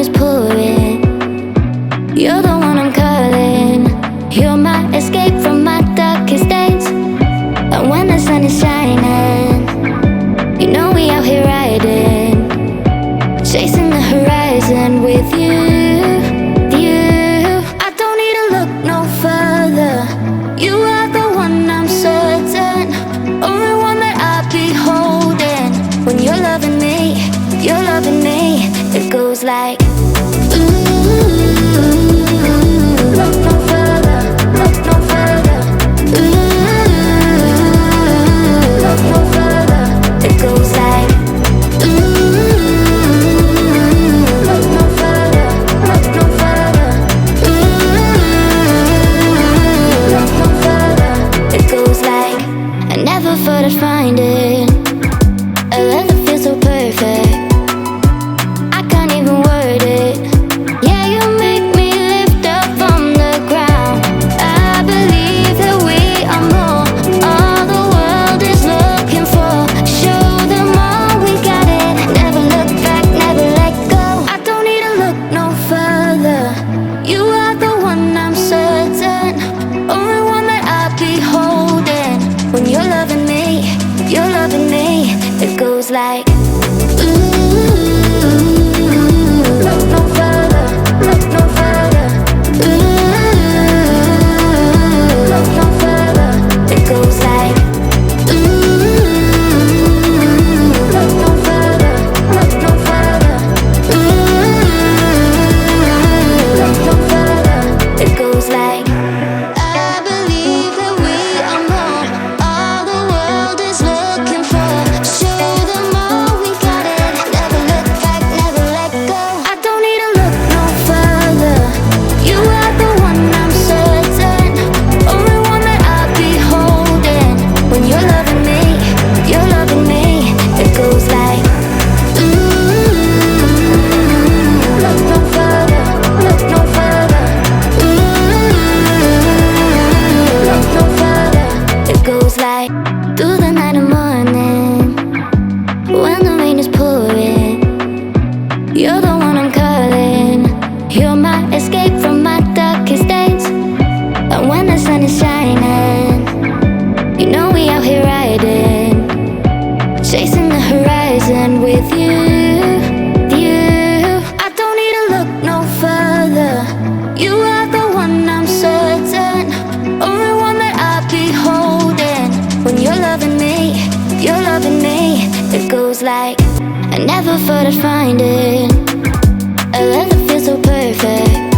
is pouring, you're the one I'm calling. You're my escape from my darkest days. And when the sun is shining, you know we out here riding, chasing the horizon with you. I don't need to look no further. You are the one I'm certain, only one that I'll be holding. When you're loving me, you're loving me. It goes like look no further, look no further. Look no further. It goes like look no further, look no further. Look no further. It goes like I never thought I'd find it, a love that feels so perfect. I can't even word it. Yeah, you make me lift up from the ground. I believe that we are more, all the world is looking for. Show them all we got it. Never look back, never let go. I don't need to look no further. You are the one I'm certain, only one that I'll be holding. When you're loving me, you're loving me. It goes like look no further, look no further. Look no further. It goes like look no further, look no further. Look no further. It goes like I believe that we are more, all the world is looking for. Show them all we got it. Never look back, never let go. I don't need to look no further. You are the one I'm certain, only one that I'll be holding. When you're loving me, you're loving me. It goes like look no further, look no further. Look no further. It goes like through the night and morning, when the rain is pouring, you're the one I'm calling. You're my escape from my darkest days. And when the sun is shining, you know we out here riding, chasing the horizon with you. I don't need to look no further. You are the one I'm certain, only one that I'll be holding. When you're loving me, you're loving me. It goes like I never thought I'd find it, a love that feels so perfect.